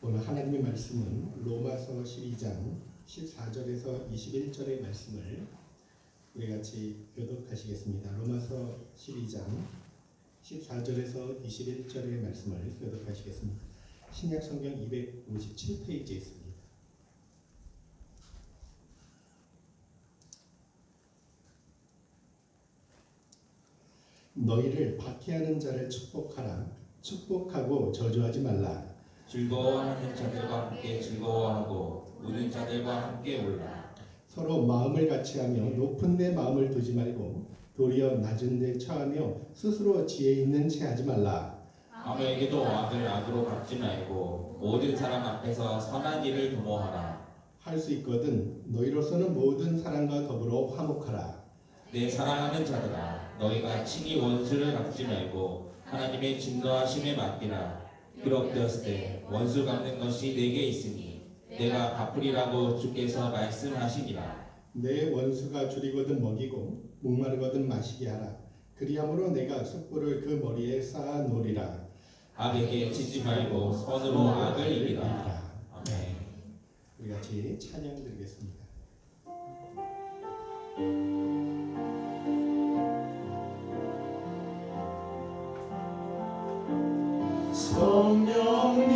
오늘 하나님의 말씀은 로마서 12장 14절에서 21절의 말씀을 우리 같이 교독하시겠습니다. 로마서 12장 14절에서 21절의 말씀을 교독하시겠습니다. 신약 성경 257페이지에 있습니다. 너희를 박해하는 자를 축복하라. 축복하고 저주하지 말라. 즐거워하는 자들과 함께 즐거워하고 우는 자들과 함께 울라. 서로 마음을 같이하며 높은 데 마음을 두지 말고 도리어 낮은 데 처하며 스스로 지혜 있는 채 하지 말라. 아무에게도 악을 악으로 갚지 말고 모든 사람 앞에서 선한 일을 도모하라. 할 수 있거든 너희로서는 모든 사람과 더불어 화목하라. 내 사랑하는 자들아, 너희가 친히 원수를 갚지 말고 하나님의 진노하심에 맡기라. 그렇되었을 때 원수 갚는 것이 내게 있으니 내가 갚으리라고 주께서 말씀하시니라. 내 원수가 줄이거든 먹이고 목마르거든 마시게 하라. 그리함으로 내가 숯불을 그 머리에 쌓아 놓으리라. 악에게 지지 말고 선으로 악을 이기라. 아멘. 우리 같이 찬양 드리겠습니다. 성령님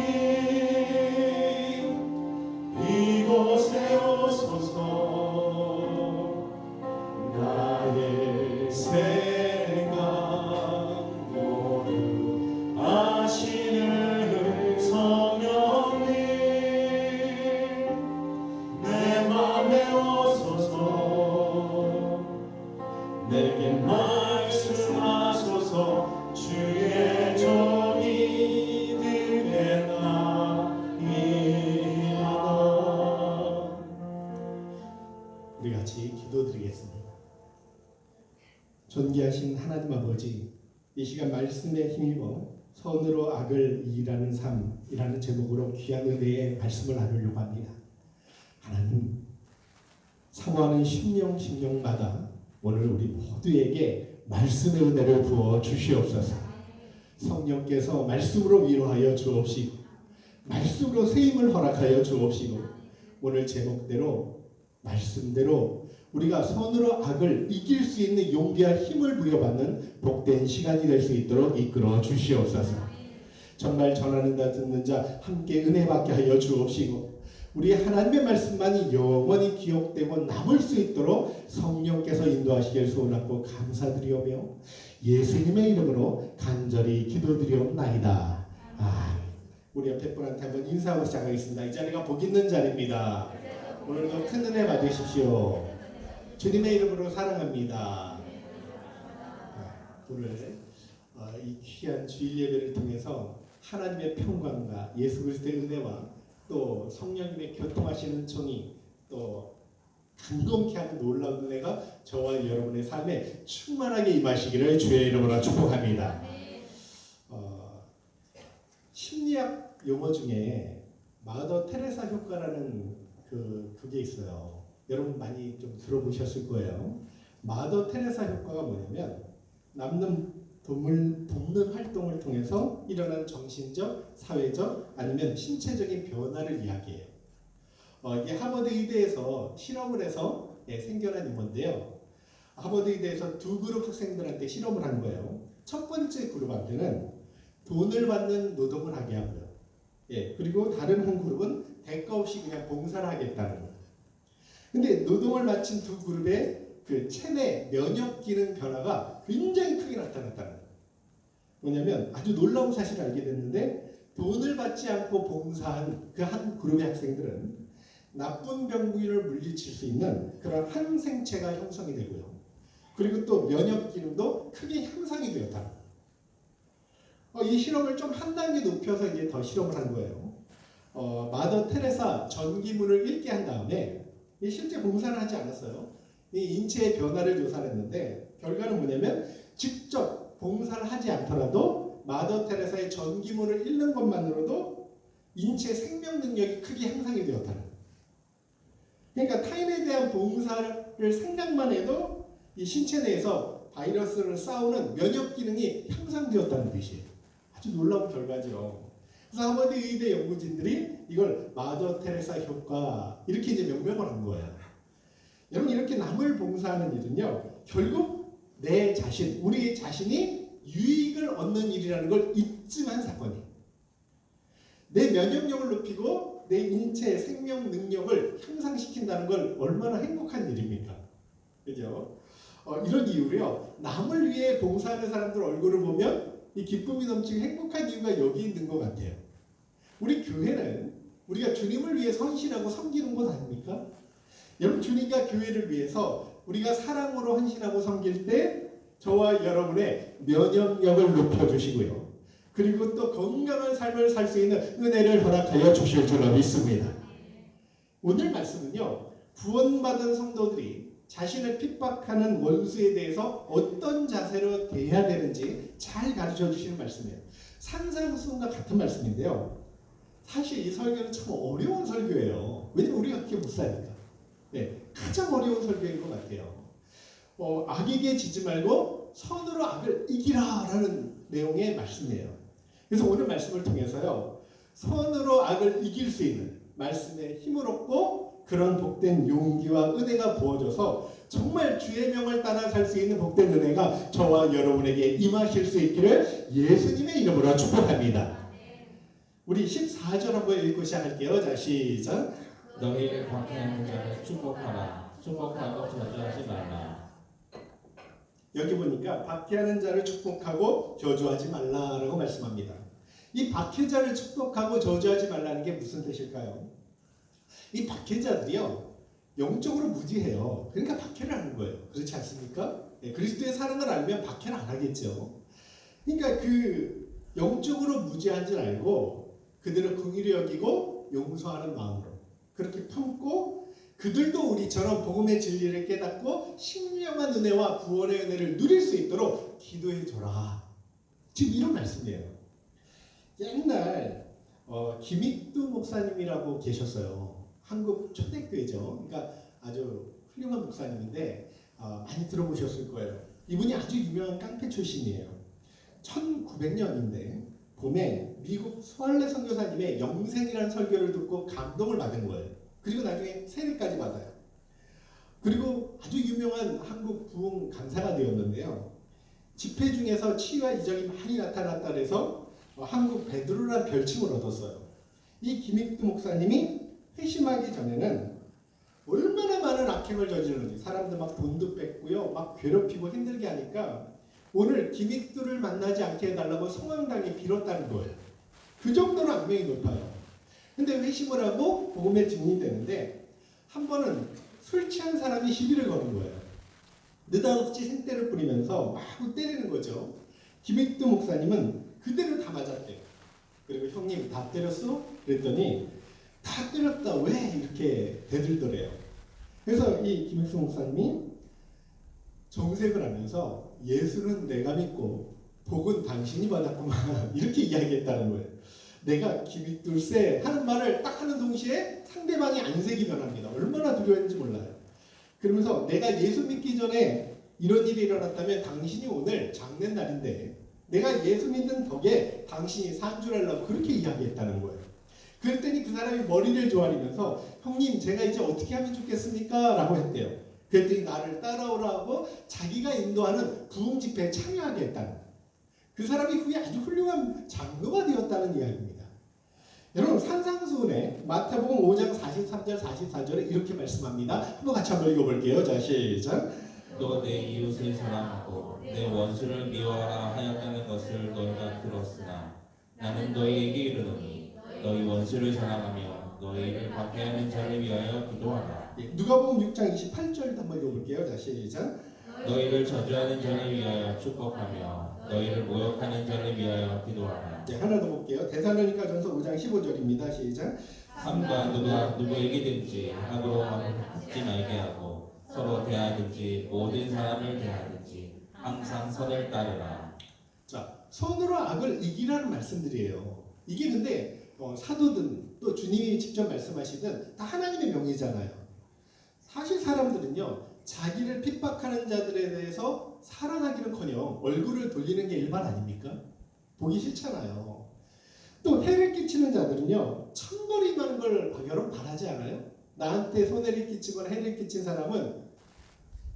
이곳에 오소서. 나의 생각 모두 아시는 성령님 내 맘에 오소서. 내게 말씀하소서. 주의 종이 되겠나이다. 우리 같이 기도드리겠습니다. 존귀하신 하나님 아버지, 이 시간 말씀에 힘입어 선으로 악을 이기라는 삶이라는 제목으로 귀한 은혜의 말씀을 나누려고 합니다. 하나님, 사모하는 심령마다 오늘 우리 모두에게 말씀의 은혜를 부어 주시옵소서. 성령께서 말씀으로 위로하여 주옵시고 말씀으로 세임을 허락하여 주옵시고 오늘 제목대로 말씀대로 우리가 선으로 악을 이길 수 있는 용기와 힘을 부여받는 복된 시간이 될 수 있도록 이끌어 주시옵소서. 정말 전하는 자 듣는 자 함께 은혜 받게 하여 주옵시고 우리 하나님의 말씀만이 영원히 기억되고 남을 수 있도록 성령께서 인도하시길 소원하고 감사드리오며 예수님의 이름으로 간절히 기도드리옵나이다. 우리 옆에 분한테 한번 인사하고 시작하겠습니다. 이 자리가 복 있는 자리입니다. 오늘도 큰 은혜 받으십시오. 주님의 이름으로 사랑합니다. 오늘 이 귀한 주일 예배를 통해서 하나님의 평강과 예수 그리스도의 은혜와 또 성령님의 교통하시는 총이 또 감동케 하는 놀라운 은혜가 저와 여러분의 삶에 충만하게 임하시기를 주의 이름으로 축복합니다. 심리학 용어 중에 마더 테레사 효과라는 그게 있어요. 여러분 많이 좀 들어보셨을 거예요. 마더 테레사 효과가 뭐냐면 돕는 활동을 통해서 일어난 정신적, 사회적 아니면 신체적인 변화를 이야기해요. 이게 하버드 의대에서 실험을 해서 생겨난 용어인데요. 하버드 의대에서 두 그룹 학생들한테 실험을 한 거예요. 첫 번째 그룹한테는 돈을 받는 노동을 하게 하고요. 그리고 다른 한 그룹은 대가 없이 그냥 봉사를 하겠다는 거예요. 근데 노동을 마친 두 그룹의 그 체내 면역 기능 변화가 굉장히 크게 나타났다는 거예요. 뭐냐면 아주 놀라운 사실을 알게 됐는데 돈을 받지 않고 봉사한 그 한 그룹의 학생들은 나쁜 병균을 물리칠 수 있는 그런 항생체가 형성이 되고요. 그리고 또 면역 기능도 크게 향상이 되었다는 거예요. 이 실험을 좀 한 단계 높여서 이제 더 실험을 한 거예요. 마더 테레사 전기문을 읽게 한 다음에 실제 봉사를 하지 않았어요. 이 인체의 변화를 조사를 했는데 결과는 뭐냐면 직접 봉사를 하지 않더라도 마더 테레사의 전기문을 읽는 것만으로도 인체 생명 능력이 크게 향상이 되었다는 거예요. 그러니까 타인에 대한 봉사를 생각만 해도 이 신체 내에서 바이러스를 싸우는 면역 기능이 향상되었다는 뜻이에요. 아주 놀라운 결과죠. 그래서 하버드 의대 연구진들이 이걸 마더 테레사 효과 이렇게 이제 명명을 한 거예요. 여러분 이렇게 남을 봉사하는 일은요 결국 내 자신, 우리 자신이 유익을 얻는 일이라는 걸 입증한 사건이에요. 내 면역력을 높이고 내 인체 생명 능력을 향상시킨다는 걸 얼마나 행복한 일입니까? 그죠? 이런 이유로요. 남을 위해 봉사하는 사람들 얼굴을 보면 이 기쁨이 넘치고 행복한 이유가 여기 있는 것 같아요. 우리 교회는 우리가 주님을 위해 헌신하고 섬기는 곳 아닙니까? 여러분 주님과 교회를 위해서 우리가 사랑으로 헌신하고 섬길 때 저와 여러분의 면역력을 높여주시고요. 그리고 또 건강한 삶을 살 수 있는 은혜를 허락하여 주실 줄로 믿습니다. 오늘 말씀은요. 구원받은 성도들이 자신을 핍박하는 원수에 대해서 어떤 자세로 대해야 되는지 잘 가르쳐 주시는 말씀이에요. 산상수훈과 같은 말씀인데요. 사실 이 설교는 참 어려운 설교예요. 왜냐면 우리가 그렇게 못 사니까. 네, 가장 어려운 설교인 것 같아요. 악에게 지지 말고 선으로 악을 이기라 라는 내용의 말씀이에요. 그래서 오늘 말씀을 통해서요. 선으로 악을 이길 수 있는 말씀에 힘을 얻고 그런 복된 용기와 은혜가 부어져서 정말 주의 명을 따라 살 수 있는 복된 은혜가 저와 여러분에게 임하실 수 있기를 예수님의 이름으로 축복합니다. 우리 14절 한번 읽고 시작할게요. 자, 시작. 너희를 박해하는 자를 축복하라. 축복하고 저주하지 말라. 여기 보니까 박해하는 자를 축복하고 저주하지 말라라고 말씀합니다. 이 박해자를 축복하고 저주하지 말라는 게 무슨 뜻일까요? 이 박해자들이요 영적으로 무지해요. 그러니까 박해를 하는 거예요. 그렇지 않습니까? 네, 그리스도의 사랑을 알면 박해를 안 하겠죠. 그러니까 그 영적으로 무지한 줄 알고 그들을 긍휼히 여기고 용서하는 마음으로 그렇게 품고 그들도 우리처럼 복음의 진리를 깨닫고 신령한 은혜와 구원의 은혜를 누릴 수 있도록 기도해 줘라. 지금 이런 말씀이에요. 옛날 김익두 목사님이라고 계셨어요. 한국 초대교회죠. 그러니까 아주 훌륭한 목사님인데 많이 들어보셨을 거예요. 이분이 아주 유명한 깡패 출신이에요. 1900년인데 봄에 미국 스왈레 선교사님의 영생이라는 설교를 듣고 감동을 받은 거예요. 그리고 나중에 세례까지 받아요. 그리고 아주 유명한 한국 부흥 강사가 되었는데요. 집회 중에서 치유와 이적이 많이 나타났다 그래서 한국 베드로라는 별칭을 얻었어요. 이 김익두 목사님이 회심하기 전에는 얼마나 많은 악행을 저지르는지 사람들 막 돈도 뺏고요. 막 괴롭히고 힘들게 하니까 오늘 김익두를 만나지 않게 해달라고 성황당에 빌었다는 거예요. 그 정도로 악명이 높아요. 근데 회심을 하고 복음에 증인이 되는데 한 번은 술 취한 사람이 시비를 거는 거예요. 느닷없이 생떼를 뿌리면서 막 때리는 거죠. 김익두 목사님은 그대로 다 맞았대요. 그리고 형님 다 때렸어? 그랬더니 다 때렸다. 왜? 이렇게 대들더래요. 그래서 이 김익두 목사님이 정색을 하면서 예수는 내가 믿고 복은 당신이 받았구만 이렇게 이야기했다는 거예요. 내가 김익두세 하는 말을 딱 하는 동시에 상대방이 안색이 변합니다. 얼마나 두려웠는지 몰라요. 그러면서 내가 예수 믿기 전에 이런 일이 일어났다면 당신이 오늘 장례날인데 내가 예수 믿는 덕에 당신이 산 줄 알라고 그렇게 이야기했다는 거예요. 그랬더니 그 사람이 머리를 조아리면서 형님 제가 이제 어떻게 하면 좋겠습니까? 라고 했대요. 그랬더니 나를 따라오라고 자기가 인도하는 부흥 집회에 참여하게 했다는 거예요. 그 사람이 후에 아주 훌륭한 장로가 되었다는 이야기입니다. 여러분 산상수훈에 마태복음 5장 43절 44절에 이렇게 말씀합니다. 한번 같이 한번 읽어볼게요. 자 시작. 또 내 이웃을 사랑하고 내 원수를 미워하라 하였다는 것을 너희가 들었으나 나는 너희에게 이르노니 너희 원수를 사랑하며 너희를 박해하는 자를 위하여 기도하라. 누가복음 6장 28절도 한번 읽어볼게요. 자 시작. 너희를 저주하는 자를 위하여 축복하며 너희를 모욕하는 자를 위하여 기도하라. 네, 하나 더 볼게요. 데살로니가전서 5장 15절입니다. 시작. 삼가 누가 누구에게든지 악으로 갚지 말게 하고 서로 대하든지 모든 사람을 대하든지 항상 선을 따르라. 자, 선으로 악을 이기라는 말씀들이에요. 이게 근데 사도든 또 주님이 직접 말씀하시든 다 하나님의 명이잖아요. 사실 사람들은요. 자기를 핍박하는 자들에 대해서 사랑하기는커녕 얼굴을 돌리는 게 일반 아닙니까? 보기 싫잖아요. 또 해를 끼치는 자들은요, 천벌이 임하는 걸 여러분 바라지 않아요? 나한테 손해를 끼치거나 해를 끼친 사람은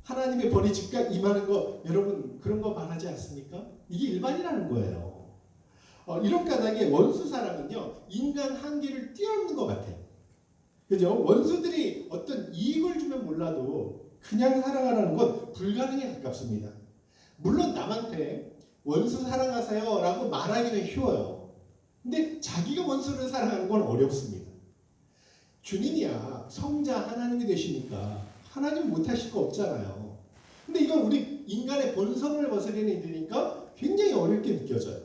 하나님의 벌이 즉각 임하는 거, 여러분 그런 거 바라지 않습니까? 이게 일반이라는 거예요. 이런 까닭에 원수 사랑은요, 인간 한계를 뛰어넘는 것 같아요. 그죠? 원수들이 어떤 이익을 주면 몰라도 그냥 사랑하라는 건 불가능에 가깝습니다. 물론 남한테 원수 사랑하세요 라고 말하기는 쉬워요. 근데 자기가 원수를 사랑하는 건 어렵습니다. 주님이야 성자 하나님이 되시니까 하나님 못하실 거 없잖아요. 근데 이건 우리 인간의 본성을 거스르는 일이니까 굉장히 어렵게 느껴져요.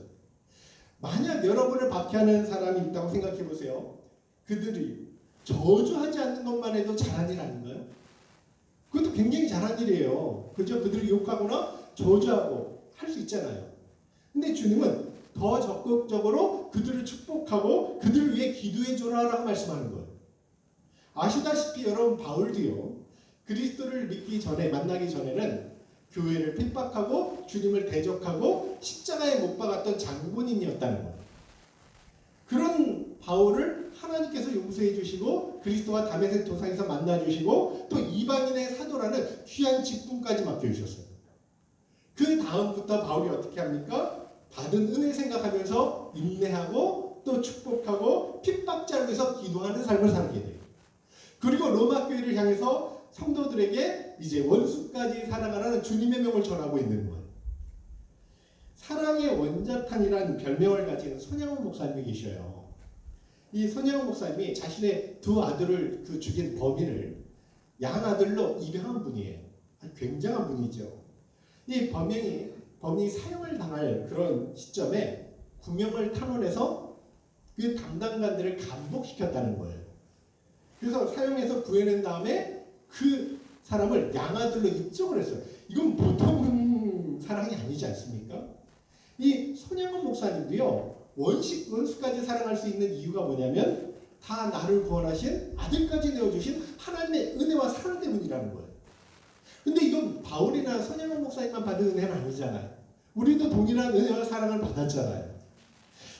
만약 여러분을 박해하는 사람이 있다고 생각해 보세요. 그들이 저주하지 않는 것만 해도 잘한 일 아닌가요? 그것도 굉장히 잘한 일이에요. 그죠? 그들을 욕하거나 저주하고 할 수 있잖아요. 근데 주님은 더 적극적으로 그들을 축복하고 그들을 위해 기도해 줘라라고 말씀하는 거예요. 아시다시피 여러분 바울도요. 그리스도를 믿기 전에 만나기 전에는 교회를 핍박하고 주님을 대적하고 십자가에 못 박았던 장본인이었다는 거예요. 그런 바울을 하나님께서 용서해 주시고 그리스도와 다메섹 도상에서 만나 주시고 또 이방인의 사도라는 귀한 직분까지 맡겨 주셨어요. 그 다음부터 바울이 어떻게 합니까? 받은 은혜 생각하면서 인내하고 또 축복하고 핍박자를 위해서 기도하는 삶을 살게 돼요. 그리고 로마 교회를 향해서 성도들에게 이제 원수까지 사랑하라는 주님의 명을 전하고 있는 거예요. 사랑의 원자탄이라는 별명을 가진 손양원 목사님이 계셔요. 이 손양원 목사님이 자신의 두 아들을 죽인 범인을 양아들로 입양한 분이에요. 굉장한 분이죠. 이 범인이 사형을 당할 그런 시점에 구명을 탄원해서 그 담당관들을 감복시켰다는 거예요. 그래서 사형에서 구해낸 다음에 그 사람을 양아들로 입적을 했어요. 이건 보통 사랑이 아니지 않습니까? 이 손양원 목사님도요. 원수까지 사랑할 수 있는 이유가 뭐냐면 다 나를 구원하신 아들까지 내어주신 하나님의 은혜와 사랑 때문이라는 거예요. 근데 이건 바울이나 손양원 목사님만 받은 은혜는 아니잖아요. 우리도 동일한 은혜와 사랑을 받았잖아요.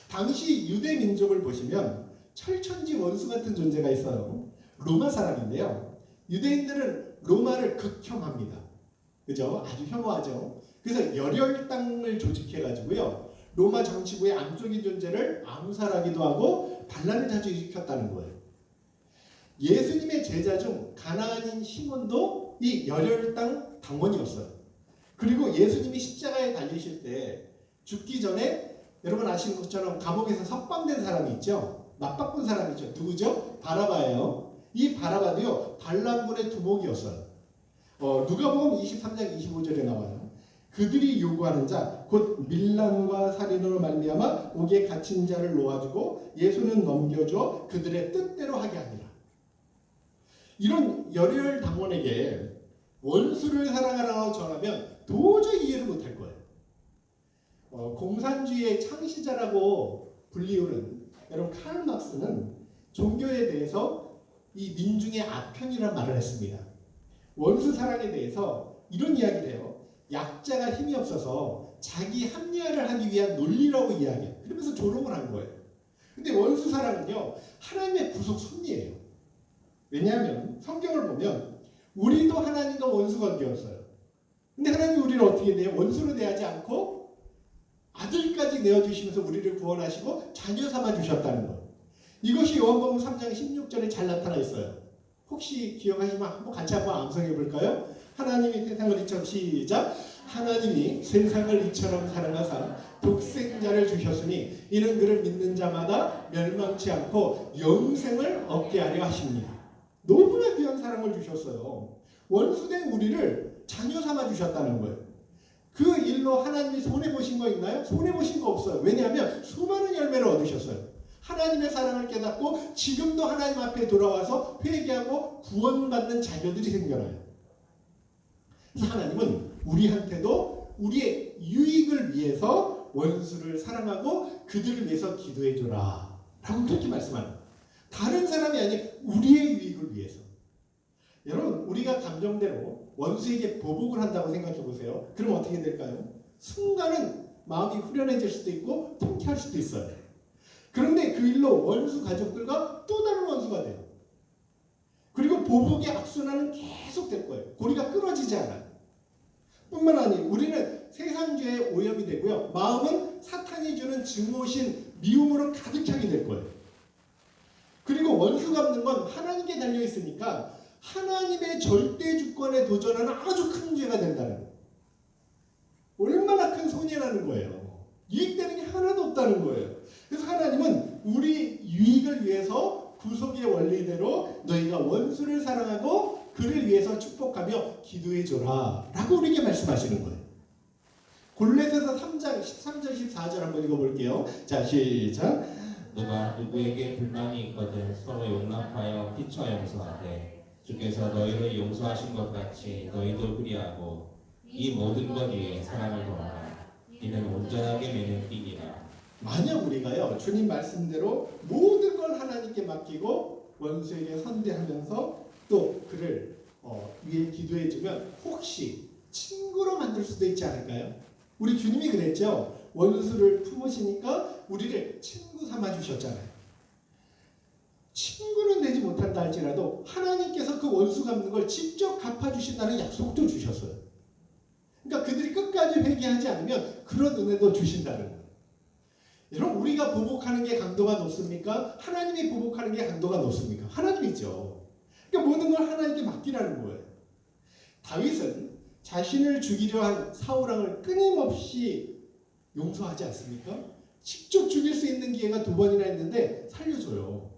당시 유대 민족을 보시면 철천지 원수 같은 존재가 있어요. 로마 사람인데요. 유대인들은 로마를 극혐합니다. 그죠? 아주 혐오하죠. 그래서 열혈당을 조직해가지고요. 로마 정치부의 암적인 존재를 암살하기도 하고 반란을 자주 일으켰다는 거예요. 예수님의 제자 중 가나안인 시몬도 이 열혈당 당원이었어요. 그리고 예수님이 십자가에 달리실 때 죽기 전에 여러분 아시는 것처럼 감옥에서 석방된 사람이 있죠. 맞바꾼 사람이 있죠. 누구죠? 바라바예요. 이 바라바도요. 반란군의 두목이었어요. 누가복음 23장 25절에 나와요. 그들이 요구하는 자 곧 밀란과 살인으로 말미암아 옥에 갇힌 자를 놓아주고 예수는 넘겨줘 그들의 뜻대로 하게 하니라. 이런 열혈 당원에게 원수를 사랑하라고 전하면 도저히 이해를 못할 거예요. 공산주의의 창시자라고 불리우는 여러분 카를 막스는 종교에 대해서 이 민중의 아편이라는 말을 했습니다. 원수 사랑에 대해서 이런 이야기를 해요. 약자가 힘이 없어서 자기 합리화를 하기 위한 논리라고 이야기해요. 그러면서 조롱을 한 거예요. 근데 원수 사랑은요. 하나님의 구속 섭리예요. 왜냐하면 성경을 보면 우리도 하나님과 원수 관계였어요. 근데 하나님이 우리를 어떻게 내요? 원수로 대하지 않고 아들까지 내어주시면서 우리를 구원하시고 자녀 삼아주셨다는 거예요. 이것이 요한복음 3장 16절에 잘 나타나 있어요. 혹시 기억하시면 한번 같이 한번 암송해 볼까요? 하나님이 세상을 이처럼 시작. 하나님이 세상을 이처럼 사랑하사 독생자를 주셨으니 이는 그를 믿는 자마다 멸망치 않고 영생을 얻게 하려 하십니다. 너무나 귀한 사랑을 주셨어요. 원수된 우리를 자녀 삼아 주셨다는 거예요. 그 일로 하나님이 손해보신 거 있나요? 손해보신 거 없어요. 왜냐하면 수많은 열매를 얻으셨어요. 하나님의 사랑을 깨닫고 지금도 하나님 앞에 돌아와서 회개하고 구원받는 자녀들이 생겨나요. 하나님은 우리한테도 우리의 유익을 위해서 원수를 사랑하고 그들을 위해서 기도해줘라 라고 그렇게 말씀합니다. 다른 사람이 아닌 우리의 유익을 위해서. 여러분 우리가 감정대로 원수에게 보복을 한다고 생각해 보세요. 그럼 어떻게 될까요? 순간은 마음이 후련해질 수도 있고 통쾌할 수도 있어요. 그런데 그 일로 원수 가족들과 또 다른 원수가 돼요. 그리고 보복의 악순환은 계속될 거예요. 고리가 끊어지지 않아요. 뿐만 아니라 우리는 세상죄에 오염이 되고요. 마음은 사탄이 주는 증오신 미움으로 가득 차게 될 거예요. 그리고 원수 갚는 건 하나님께 달려 있으니까 하나님의 절대 주권에 도전하는 아주 큰 죄가 된다는 거예요. 얼마나 큰 손해라는 거예요. 유익되는 게 하나도 없다는 거예요. 그래서 하나님은 우리 유익을 위해서 구속의 원리대로 너희가 원수를 사랑하고 그를 위해서 축복하며 기도해줘라 라고 우리에게 말씀하시는 거예요. 골로새서 3장 13절 14절 한번 읽어볼게요. 자, 시작. 누가 누구에게 불만이 있거든 서로 용납하여 피차 용서하되 주께서 너희를 용서하신 것 같이 너희도 그리하고 이 모든 것 위에 사랑을 더하라. 이는 온전하게 맺는 띠니라. 만약 우리가요 주님 말씀대로 모든 걸 하나님께 맡기고 원수에게 선대하면서 또 그를 위해 기도해주면 혹시 친구로 만들 수도 있지 않을까요? 우리 주님이 그랬죠. 원수를 품으시니까 우리를 친구 삼아 주셨잖아요. 친구는 되지 못한다 할지라도 하나님께서 그 원수 갚는 걸 직접 갚아주신다는 약속도 주셨어요. 그러니까 그들이 끝까지 회개하지 않으면 그런 은혜도 주신다는 거예요. 여러분 우리가 보복하는 게 강도가 높습니까? 하나님이 보복하는 게 강도가 높습니까? 하나님이죠. 그러니까 모든 걸 하나님께 맡기라는 거예요. 다윗은 자신을 죽이려 한 사울왕을 끊임없이 용서하지 않습니까? 직접 죽일 수 있는 기회가 2번이나 있는데 살려줘요.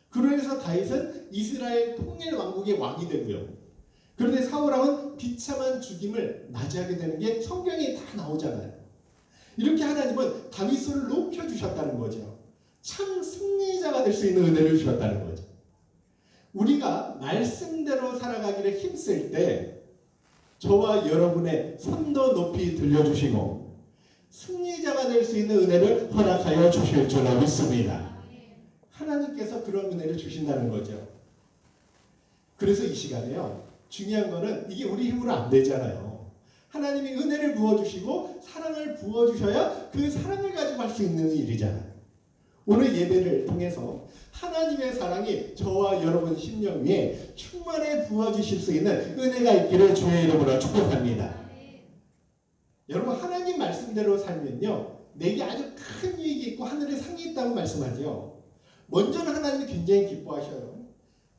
그러면서 다윗은 이스라엘 통일 왕국의 왕이 되고요. 그런데 사울왕은 비참한 죽임을 맞이하게 되는 게 성경에 다 나오잖아요. 이렇게 하나님은 다윗을 높여주셨다는 거죠. 참 승리자가 될 수 있는 은혜를 주셨다는 거죠. 우리가 말씀대로 살아가기를 힘쓸 때 저와 여러분의 손도 높이 들려주시고 승리자가 될 수 있는 은혜를 허락하여 주실 줄로 믿습니다. 하나님께서 그런 은혜를 주신다는 거죠. 그래서 이 시간에요. 중요한 거는 이게 우리 힘으로 안 되잖아요. 하나님이 은혜를 부어주시고 사랑을 부어주셔야 그 사랑을 가지고 할 수 있는 일이잖아요. 오늘 예배를 통해서 하나님의 사랑이 저와 여러분 심령 위에 충만히 부어주실 수 있는 은혜가 있기를 주의 이름으로 축복합니다. 여러분 하나님 말씀대로 살면요 내게 아주 큰 유익이 있고 하늘에 상이 있다고 말씀하죠. 먼저는 하나님이 굉장히 기뻐하셔요.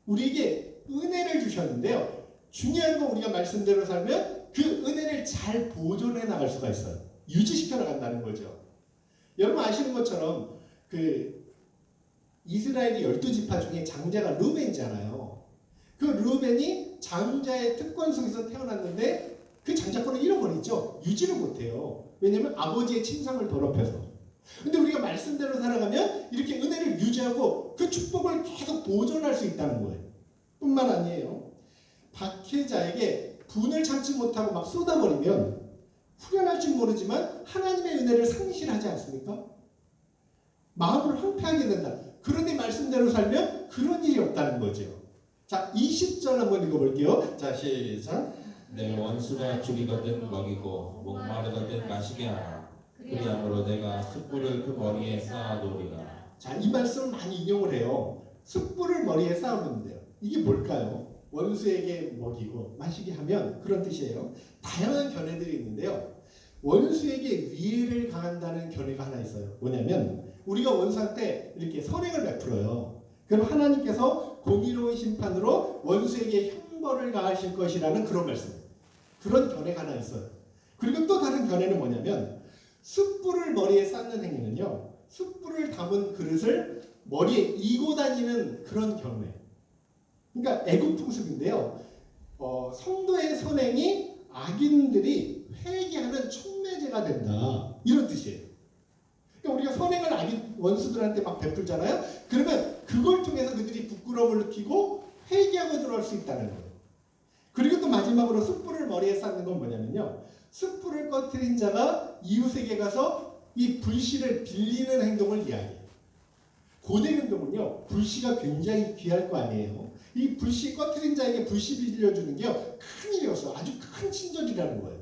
우리에게 은혜를 주셨는데요. 중요한 건 우리가 말씀대로 살면 그 은혜를 잘 보존해 나갈 수가 있어요. 유지시켜 나간다는 거죠. 여러분 아시는 것처럼 그 이스라엘의 12지파 중에 장자가 르우벤이잖아요. 그 르우벤이 장자의 특권 속에서 태어났는데 그 장자권을 잃어버리죠. 유지를 못해요. 왜냐하면 아버지의 친상을 더럽혀서. 근데 우리가 말씀대로 살아가면 이렇게 은혜를 유지하고 그 축복을 계속 보존할 수 있다는 거예요. 뿐만 아니에요. 박해자에게 분을 참지 못하고 막 쏟아버리면 후련할 줄 모르지만 하나님의 은혜를 상실하지 않습니까? 마음을 황폐하게 된다. 그런데 말씀대로 살면 그런 일이 없다는 거죠. 자, 20절 한번 읽어볼게요. 자, 시작. 내 원수가 죽이거든 먹이고 목마르거든 마시게 하라. 그리함으로 내가 숯불을 그 머리에 쌓아 놓으리라. 자, 이 말씀을 많이 인용을 해요. 숯불을 머리에 쌓아놓는데요. 이게 뭘까요? 원수에게 먹이고 마시게 하면 그런 뜻이에요. 다양한 견해들이 있는데요. 원수에게 위해를 가한다는 견해가 하나 있어요. 뭐냐면 우리가 원수한테 이렇게 선행을 베풀어요. 그럼 하나님께서 공의로운 심판으로 원수에게 형벌을 가하실 것이라는 그런 말씀. 그런 견해가 하나 있어요. 그리고 또 다른 견해는 뭐냐면 숯불을 머리에 쌓는 행위는요. 숯불을 담은 그릇을 머리에 이고 다니는 그런 경우에. 그러니까 애국 풍습인데요. 성도의 선행이 악인들이 회개하는 촉매제가 된다. 이런 뜻이에요. 그러니까 우리가 선행을 악인 원수들한테 막 베풀잖아요. 그러면 그걸 통해서 그들이 부끄러움을 느끼고 회개하고 들어올 수 있다는 거예요. 그리고 또 마지막으로 숯불을 머리에 쌓는 건 뭐냐면요. 숯불을 꺼트린 자가 이웃에게 가서 이 불씨를 빌리는 행동을 이야기해요. 고대 행동은요. 불씨가 굉장히 귀할 거 아니에요. 이 불씨 꺼트린 자에게 불씨 빌려주는 게요. 큰일이었어. 아주 큰 친절이라는 거예요.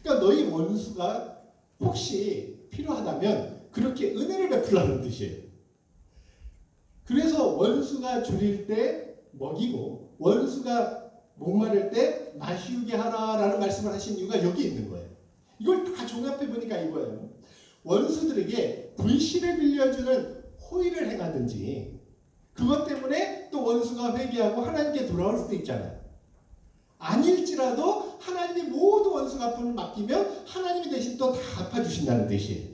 그러니까 너희 원수가 혹시 필요하다면 그렇게 은혜를 베풀라는 뜻이에요. 그래서 원수가 줄일 때 먹이고 원수가 목마를 때 마시우게 하라라는 말씀을 하신 이유가 여기 있는 거예요. 이걸 다 종합해 보니까 이거예요. 원수들에게 불신을 빌려주는 호의를 행하든지 그것 때문에 또 원수가 회개하고 하나님께 돌아올 수도 있잖아요. 아닐지라도 하나님이 모두 원수 갚음을 맡기면 하나님이 대신 또 다 갚아주신다는 뜻이에요.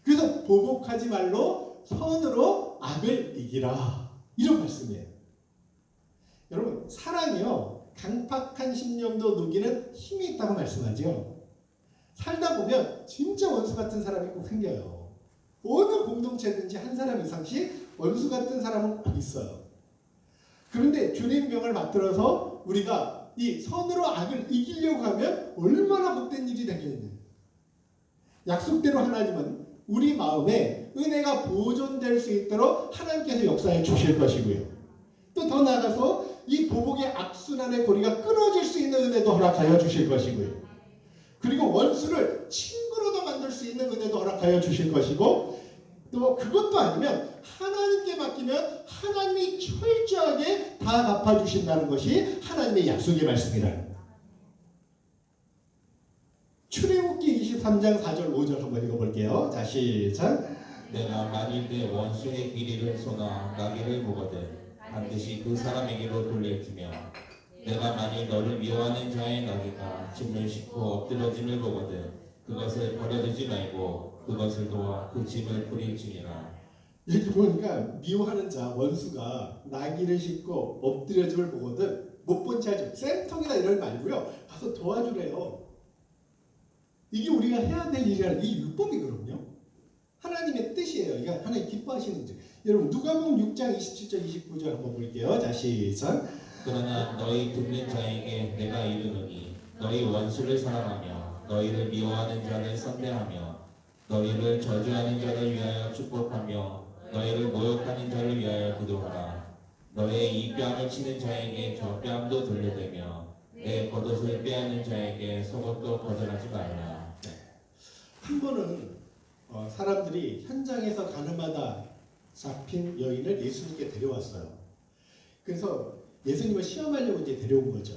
그래서 보복하지 말로 선으로 악을 이기라 이런 말씀이에요. 여러분 사랑이요 강팍한 심령도 녹이는 힘이 있다고 말씀하죠. 살다 보면 진짜 원수 같은 사람이 꼭 생겨요. 어느 공동체든지 한 사람 이상씩 원수 같은 사람은 꼭 있어요. 그런데 주님 병을 받들어서 우리가 이 선으로 악을 이기려고 하면 얼마나 복된 일이 되겠느냐. 약속대로 하나님은 우리 마음에 은혜가 보존될 수 있도록 하나님께서 역사해 주실 것이고요. 또 더 나아가서 이 보복의 악순환의 고리가 끊어질 수 있는 은혜도 허락하여 주실 것이고요. 그리고 원수를 친구로도 만들 수 있는 은혜도 허락하여 주실 것이고 또 그것도 아니면 하나님께 맡기면 하나님이 철저하게 다 갚아주신다는 것이 하나님의 약속의 말씀이라는 거예요. 출애굽기 23장 4절 5절 한번 읽어볼게요. 자 시작. 내가 만일 내 원수의 길이를 쏘나 나귀를 보거든 반드시 그 사람에게로 돌릴지며 내가 만일 너를 미워하는 자의 나귀가 짐을 싣고 엎드러짐을 보거든 그것을 버려두지 말고 그것을 도와 그 짐을 뿌릴지니라. 여기 보니까 미워하는 자 원수가 나귀를 싣고 엎드려짐을 보거든 못 본 채 쌤통이나 이런 말고요 가서 도와주래요. 이게 우리가 해야 될 일이라는 이 율법이거든요. 하나님의 뜻이에요. 이게 하나님 기뻐하시는 줄. 여러분 누가복음 6장 27절 29절 한번 볼게요. 자 시작. 그러나 너희 듣는 자에게 내가 이르노니 너희 원수를 사랑하며 너희를 미워하는 자를 선대하며 너희를 저주하는 자를 위하여 축복하며 너희를 모욕하는 자를 위하여 기도하라. 너의 이 뺨을 치는 자에게 저 뺨도 돌려대며 내 겉옷을 빼앗는 자에게 속옷도 거절하지 말라. 한 번은 사람들이 현장에서 가늠하다 잡힌 여인을 예수님께 데려왔어요. 그래서 예수님을 시험하려고 이제 데려온 거죠.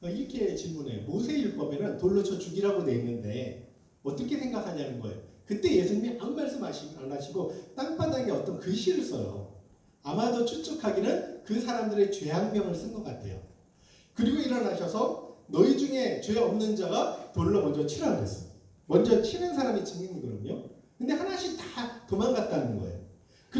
이렇게 질문해요. 모세율법에는 돌로 쳐 죽이라고 돼 있는데 어떻게 생각하냐는 거예요. 그때 예수님이 아무 말씀 안 하시고 땅바닥에 어떤 글씨를 써요. 아마도 추측하기는 그 사람들의 죄악명을 쓴 것 같아요. 그리고 일어나셔서 너희 중에 죄 없는 자가 돌로 먼저 치라 그랬어요. 먼저 치는 사람이 증인이거든요. 근데 하나씩 다 도망갔다는 거예요.